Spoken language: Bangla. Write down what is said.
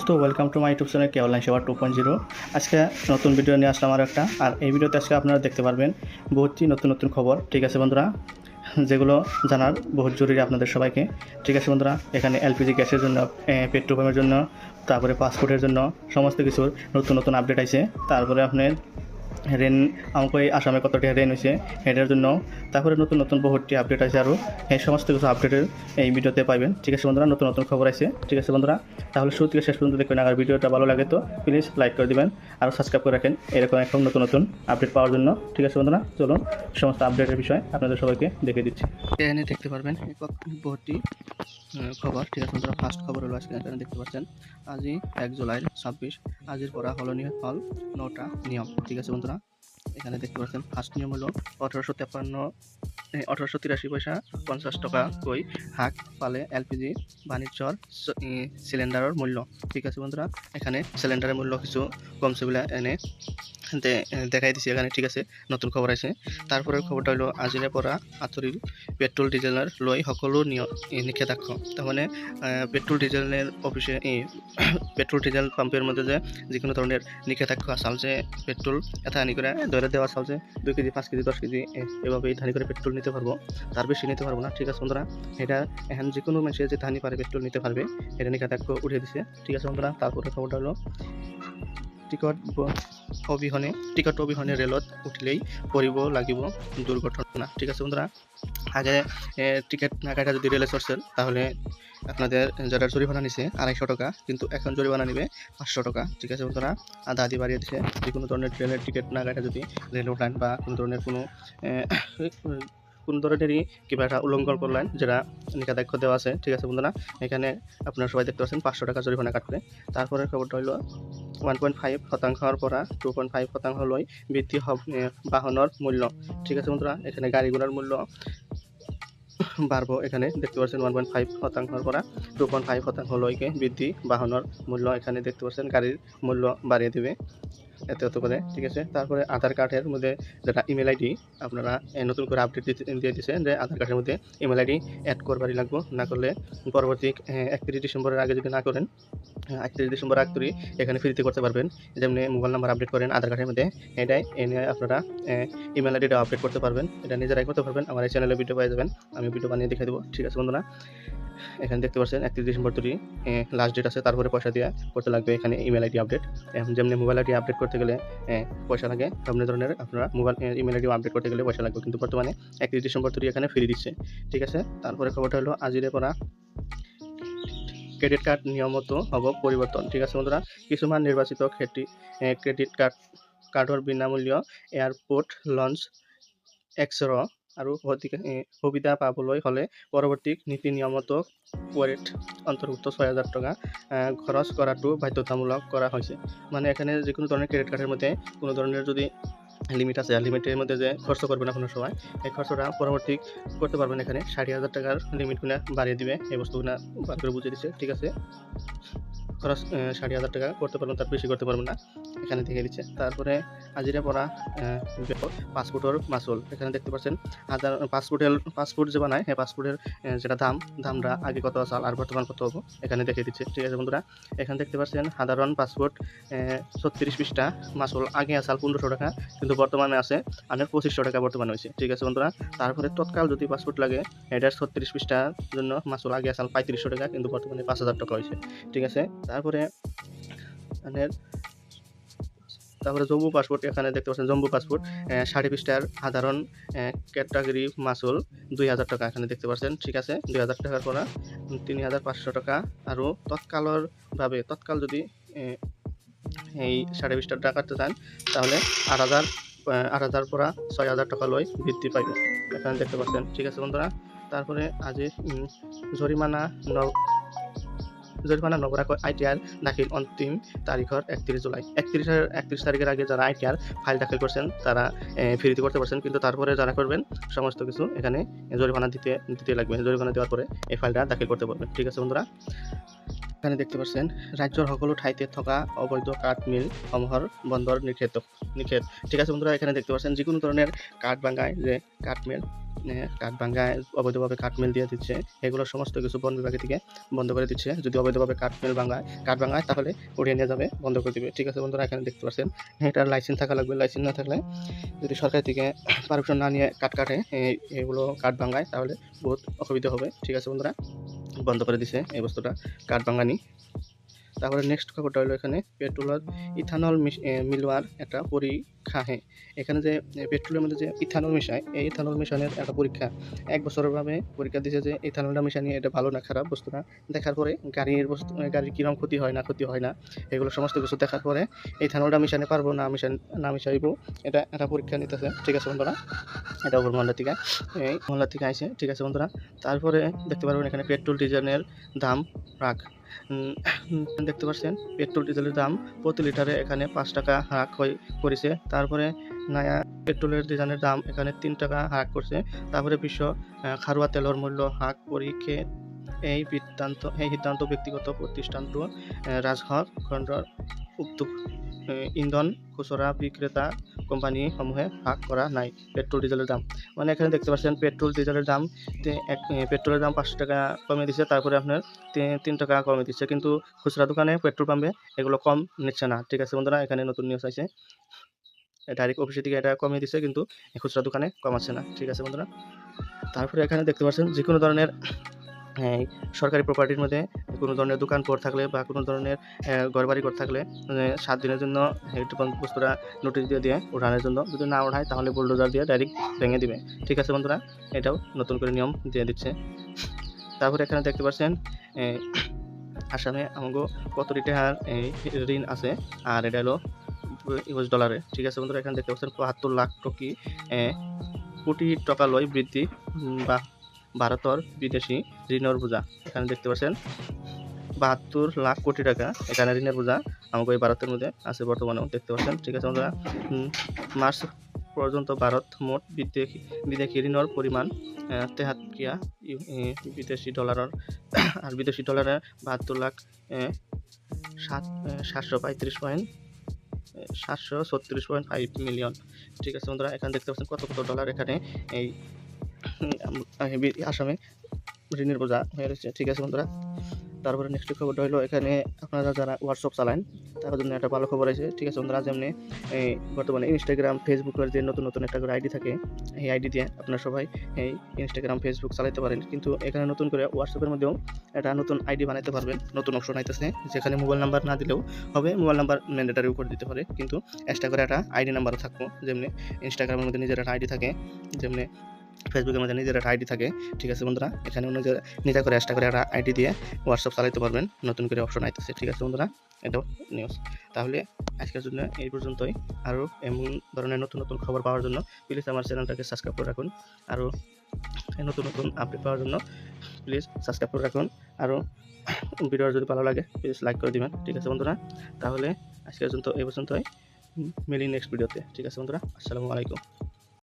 তো welcome to my YouTube channel K online সেবা 2.0। আজকে নতুন ভিডিও নিয়ে আসলাম আর একটা। আর এই ভিডিওতে আজকে আপনারা দেখতে পারবেন বহুতই নতুন নতুন খবর, ঠিক আছে বন্ধুরা, যেগুলো জানার বহুত জরুরি আপনাদের সবাইকে। ঠিক আছে বন্ধুরা, এখানে এলপিজি গ্যাসের জন্য, পেট্রোল পাম্পের জন্য, তারপরে পাসপোর্টের জন্য সমস্ত কিছুর নতুন নতুন আপডেট আছে। তারপরে আপনার রেন আমাকে আসামে কতটা রেন হয়েছে এটার জন্য, তারপরে নতুন নতুন বহুতটি আপডেট আছে। আরও এই সমস্ত কিছু আপডেটের এই ভিডিওতে পাইবেন। ঠিক আছে বন্ধুরা, নতুন নতুন খবর আছে। ঠিক আছে বন্ধুরা, তাহলে শুরু থেকে শেষ পর্যন্ত দেখবেন। আর ভিডিওটা ভালো লাগে তো প্লিজ লাইক করে দিবেন আর সাবস্ক্রাইব করে রাখেন এরকম নতুন নতুন আপডেট পাওয়ার জন্য। ঠিক আছে বন্ধুরা, চলুন সমস্ত আপডেটের বিষয় আপনাদের সবাইকে দেখে দিচ্ছি। এখানে দেখতে পারবেন বহুতটি খবর। ঠিক আছে বন্ধুরা, ফার্স্ট খবর হলো আজকে এখানে দেখতে পাচ্ছেন আজই 1 জুলাই 26 আজির পড়া হলনীয় হল 9টা নিয়ম। ঠিক আছে বন্ধুরা, এখানে দেখতে পাচ্ছেন ফার্স্ট নিয়ম হলো 1883 পয়সা 50 টাকা কই হাক পালে এলপিজি বাণিজ্যর সিলিন্ডারের মূল্য। ঠিক আছে বন্ধুরা, এখানে সিলিন্ডারের মূল্য কিছু কমছে বলে এনে দেখাই দিছি এখানে। ঠিক আছে, নতুন খবর আছে। তারপরে খবরটা হলো আজিৰে পৰা আঁতৰিল পেট্রোল ডিজেলের লৈ সকলো নিষেধাজ্ঞা। তার মানে পেট্রোল ডিজেলের অফিসে পেট্রোল ডিজেল পাম্পের মধ্যে যে যিকোনো ধরনের নিষেধাজ্ঞা চাল যে পেট্রোল এটা আনি করে ধরে দেওয়া চাল যে 2 কেজি 5 কেজি 10 কেজি এভাবে ধানি করে পেট্রোল নিতে পারবো, তার বেশি নিতে পারবো না। ঠিক আছে বন্ধুরা, এটা এখন যে কোনো মানুষের যে ধানি পারে পেট্রোল নিতে পারবে, এটা নিষেধাজ্ঞা উঠিয়ে দিছে। ঠিক আছে বন্ধুরা, তারপরে খবরটা হলো টিকট অবিহনে রেলত উঠিলেই পড়িব লাগিব দুর্ঘটনা। ঠিক আছে বন্ধুরা, আগে টিকিট না কাটা যদি রেলে চড়ছেন তাহলে আপনাদের যারা জরিমানা নিছে 250 টাকা, কিন্তু এখন জরিমানা নিবে 500 টাকা। ঠিক আছে বন্ধুরা, আধা আধি বাড়িয়ে দিচ্ছে। যে কোনো ধরনের ট্রেনের টিকিট না কাটা যদি রেলে উঠান বা কোনো ধরনের কোনো ধরনেরই কিবা একটা উল্লঙ্ঘন করলেন যেটা নিষেধাজ্ঞা দেওয়া আছে। ঠিক আছে বন্ধুরা, এখানে আপনারা সবাই দেখতে পাচ্ছেন 500 টাকা জরিমানা কাটবে। তারপরে খবরটা হলো 1.5% পৰা 2.5% লৈ বৃদ্ধি বাহনের মূল্য। ঠিক আছে বন্ধুরা, এখানে গাড়ি ঘোড়ার মূল্য বাড়বো। এখানে দেখতে পাচ্ছেন 1.5% পৰা 2.5% লৈকে বৃদ্ধি বাহনের মূল্য। এখানে দেখতে পাচ্ছেন গাড়ির মূল্য বাড়িয়ে দেবে এত হতে পারে। ঠিক আছে, তারপরে আধার কার্ডের মধ্যে যেটা ইমেল আইডি আপনারা নতুন করে আপডেট দিয়ে দিচ্ছে যে আধার কার্ডের মধ্যে ইমেল আইডি অ্যাড করবারই লাগবো। না করলে পরবর্তী 31 ডিসেম্বরের আগে যদি না করেন, 31 ডিসেম্বর আগ করি এখানে ফ্রিতে করতে পারবেন। যেমনি মোবাইল নাম্বার আপডেট করেন আধার কার্ডের মধ্যে, এটাই এনে আপনারা ইমেল আইডিটা আপডেট করতে পারবেন। এটা নিজেরাই করতে পারবেন। আমার এই চ্যানেলে ভিডিও পেয়ে যাবেন, আমি ভিডিও বানিয়ে দেখাই দেবো। ঠিক আছে বন্ধুরা, এখানে দেখতে পাচ্ছেন 31 ডিসেম্বর তৈরি লাস্ট ডেট আছে। তারপরে পয়সা দিয়ে করতে লাগবে এখানে ইমেল আইডি আপডেট। যেমনি মোবাইল আইডি আপডেট করতে গেলে পয়সা লাগে, তেমনি ধরনের আপনারা মোবাইল ইমেল আইডি আপডেট করতে গেলে পয়সা লাগবে, কিন্তু বর্তমানে 31 ডিসেম্বর তৈরি এখানে ফ্রি দিচ্ছে। ঠিক আছে, তারপরে খবরটা হলো আজিৰে পৰা ক্রেডিট কার্ড নিয়মতো হব পরিবর্তন। ঠিক আছে বন্ধুরা, কিছুমান নির্বাচিত ক্রেডিট কার্ডৰ বিনামূল্য এয়ারপোর্ট লঞ্চ এক্সৰ আৰু সুবিধা পাবলৈ হ'লে পৰৱৰ্তী নীতি নিয়মতো ওয়ালেট অন্তর্ভুক্ত 6000 টাকা খরচ করাটো বাধ্যতামূলক করা হয়েছে। মানে এখানে যে কোনো ধরনের ক্রেডিট কার্ডের মধ্যে কোনো ধরনের যদি লিমিট আছে, লিমিটের মধ্যে যে খরচ করবেন না কোনো সময়, এই খরচটা পরবর্তী করতে পারবেন। এখানে 60,000 টাকার লিমিটগুলো বাড়িয়ে দিবে, এই বস্তুগুলো বার করে বুঝিয়ে দিচ্ছে। ঠিক আছে, খরচ 60,000 টাকা করতে পারবেন, তার বেশি করতে পারবেন না, এখানে দেখে দিচ্ছে। তারপরে আজিরে পড়া পাসপোর্টের মাসুল। এখানে দেখতে পাচ্ছেন পাসপোর্ট যে বানায়, হ্যাঁ পাসপোর্টের যেটা দামটা আগে কত আছে আর বর্তমান কত হবো এখানে দেখে দিচ্ছে। ঠিক আছে বন্ধুরা, এখানে দেখতে পাচ্ছেন সাধারণ পাসপোর্ট 36 পৃষ্ঠা মাসুল আগে আছে 1500 টাকা, কিন্তু বর্তমানে আছে 2500 টাকা বর্তমানে হয়েছে। ঠিক আছে বন্ধুরা, তারপরে তৎকাল যদি পাসপোর্ট লাগে এটা 36 পৃষ্ঠার জন্য মাসুল আগে আছে 3500 টাকা, কিন্তু বর্তমানে 5000 টাকা হয়েছে। ঠিক আছে, তারপরে জম্বু পাসপোর্ট। এখানে দেখতে পাচ্ছেন জম্বু পাসপোর্ট 60 পৃষ্ঠার সাধারণ ক্যাটাগরি মাসুল 2000 টাকা এখানে দেখতে পাচ্ছেন। ঠিক আছে, 2000 টাকার পরা 3500 টাকা। আর তৎকাল যদি এই 60 পৃষ্ঠার টাকা কাটতে চান তাহলে 8000 পরা 6000 টাকা লয় বৃদ্ধি পাইবে, এখানে দেখতে পাচ্ছেন। ঠিক আছে বন্ধুরা, তারপরে আজ জরিমানা নগরা আইটিআর দাখিল অন্তিম তারিখের 31 জুলাই। 31 তারিখের আগে যারা আইটিআর ফাইল দাখিল করছেন তারা ফ্রিতে করতে পারছেন, কিন্তু তারপরে যারা করবেন সমস্ত কিছু এখানে জরিমানা দিতে লাগবে। জরিমানা দেওয়ার পরে এই ফাইলটা দাখিল করতে পারবেন। ঠিক আছে বন্ধুরা, এখানে দেখতে পাচ্ছেন রাজ্যৰ সকলো ঠাইতে থকা অবৈধ কাঠ মিল সমূহৰ বন্ধৰ নিষেধ। ঠিক আছে বন্ধুরা, এখানে দেখতে পাচ্ছেন যিকোনো ধরনের কাঠ ভাঙায় যে কাঠ মিল কাঠ ভাঙায় অবৈধভাবে কাঠ মিল দিয়ে দিচ্ছে, এগুলো সমস্ত কিছু বন বিভাগ থেকে বন্ধ করে দিচ্ছে। যদি অবৈধভাবে কাঠ ভাঙায় তাহলে উড়িয়ে নিয়ে যাবে, বন্ধ করে দিবে। ঠিক আছে বন্ধুরা, এখানে দেখতে পাচ্ছেন এটার লাইসেন্স থাকা লাগবে। লাইসেন্স না থাকলে যদি সরকার থেকে পারমিশন না নিয়ে কাঠ কাটে এগুলো কাঠ ভাঙায় তাহলে বহুত অসুবিধা হবে। ঠিক আছে বন্ধুরা, বন্ধ করে দিছে এই বস্তুটা কাঠ ভাঙানি। তারপরে নেক্সট খবরটা হলো এখানে পেট্রোলের ইথানল মিলওয়ার একটা পরীক্ষা। এখানে যে পেট্রোলের মধ্যে যে ইথানল মিশায়, এই ইথানল মিশানোর একটা পরীক্ষা 1 বছরের ভাবে পরীক্ষা দিয়েছে যে ইথানলটা মিশানি এটা ভালো না খারাপ। বস্তুটা দেখার পরে গাড়ির কিরকম ক্ষতি হয় না এগুলো সমস্ত কিছু দেখার পরে ইথানলটা মিশাতে পারবো না মিশাইব, এটা একটা পরীক্ষা নিতেছে। ঠিক আছে বন্ধুরা, এটা উপর মহল্লা থেকে আইছে। ঠিক আছে বন্ধুরা, তারপরে দেখতে পারবেন এখানে পেট্রোল ডিজেলের দাম হ্রাস। দেখতে পাচ্ছেন পেট্রোল ডিজেলের দাম প্রতি লিটারে এখানে 5 টাকা হ্রাস করেছে। তারপরে নয়া পেট্রোলের ডিজেলের দাম এখানে 3 টাকা হ্রাস করছে। তারপরে বিশ্ব খাৰুৱা তেলৰ মূল্য হ্রাস পরীক্ষে এই সিদ্ধান্ত ব্যক্তিগত প্রতিষ্ঠানটো ৰাজহৰ খণ্ডৰ উদ্যোগ ইন্ধন খুচরা বিক্রেতা কোম্পানিসমূহে হ্রাস করা নাই পেট্রোল ডিজেলের দাম। মানে এখানে দেখতে পাচ্ছেন পেট্রোল ডিজেলের দাম পেট্রোলের দাম 5 টাকা কমে দিচ্ছে, তারপরে আপনার 3 টাকা কমে দিচ্ছে, কিন্তু খুচরা দোকানে পেট্রোল পাম্পে এগুলো কম নিচ্ছে না। ঠিক আছে বন্ধুরা, এখানে নতুন নিউজ আছে, ডাইরেক্ট অফিসে থেকে এটা কমিয়ে দিচ্ছে কিন্তু খুচরা দোকানে কমাচ্ছে না। ঠিক আছে বন্ধুরা, তারপরে এখানে দেখতে পাচ্ছেন যে কোনো ধরনের সরকারি প্রপার্টির মধ্যে কোনো ধরনের দোকান পড় থাকলে বা কোনো ধরনের ঘরবাড়ি করে থাকলে 7 দিনের জন্য বস্তুটা নোটিশ দিয়ে ওঠানোর জন্য, যদি না ওঠায় তাহলে বুলডোজার দিয়ে ডাইরেক্ট ভেঙে দিবে। ঠিক আছে বন্ধুরা, এটাও নতুন করে নিয়ম দিয়ে দিচ্ছে। তারপরে এখানে দেখতে পাচ্ছেন আসামে আমাকে কতটি টাকার ঋণ আছে, আর এটা হলো US ডলারে। ঠিক আছে বন্ধুরা, এখানে দেখতে পাচ্ছেন ৭৫ লাখ কোটি টাকা লয় বৃদ্ধি বা ভারতের বিদেশি ঋণের বোঝা। এখানে দেখতে পাচ্ছেন ৭২ লাখ কোটি টাকা এখানে ঋণের বোঝা আমাকে এই ভারতের মধ্যে আছে বর্তমানেও দেখতে পাচ্ছেন। ঠিক আছে বন্ধুরা, মার্চ পর্যন্ত ভারত মোট বিদেশি ঋণের পরিমাণ ৭৩ বিদেশি ডলারের, আর বিদেশি ডলারে ৭২ লাখ 736.5 মিলিয়ন। ঠিক আছে বন্ধুরা, এখানে দেখতে পাচ্ছেন কত ডলার এখানে এই আসামে ঋণের বোঝা হয়ে রয়েছে। ঠিক আছে বন্ধুরা, তারপরে নেক্সট খবরটা হলো এখানে আপনারা যারা হোয়াটসঅ্যাপ চালান তার জন্য একটা ভালো খবর আছে। ঠিক আছে বন্ধুরা, যেমনি বর্তমানে ইনস্টাগ্রাম ফেসবুকের যে নতুন একটা করে আইডি থাকে, এই আইডি দিয়ে আপনারা সবাই এই ইনস্টাগ্রাম ফেসবুক চালাতে পারেন, কিন্তু এখানে নতুন করে হোয়াটসঅ্যাপের মধ্যেও একটা নতুন আইডি বানাতে পারবেন। নতুন অপশন আইতেছে যেখানে মোবাইল নাম্বার না দিলেও হবে, মোবাইল নাম্বার ম্যান্ডেটারি করে দিতে পারে, কিন্তু এক্সট্রা করে একটা আইডি নাম্বারও থাকবো। যেমনি ইনস্টাগ্রামের মধ্যে নিজের একটা আইডি থাকে, যেমনি ফেসবুকের মধ্যে নিজের একটা আইডি থাকে। ঠিক আছে বন্ধুরা, এখানে নিজে করে এক্সট্রা করে একটা আইডি দিয়ে হোয়াটসঅ্যাপ চালাতে পারবেন, নতুন করে অপশন আইতেছে। ঠিক আছে বন্ধুরা, এটাও নিউজ। তাহলে আজকের জন্য এই পর্যন্তই। আরও এমন ধরনের নতুন খবর পাওয়ার জন্য প্লিজ আমার চ্যানেলটাকে সাবস্ক্রাইব করে রাখুন। আরও নতুন আপডেট পাওয়ার জন্য প্লিজ সাবস্ক্রাইব করে রাখুন। আরও ভিডিও যদি ভালো লাগে প্লিজ লাইক করে দিবেন। ঠিক আছে বন্ধুরা, তাহলে আজকের জন্য এই পর্যন্তই, মিলি নেক্সট ভিডিওতে। ঠিক আছে বন্ধুরা, আসসালামু আলাইকুম।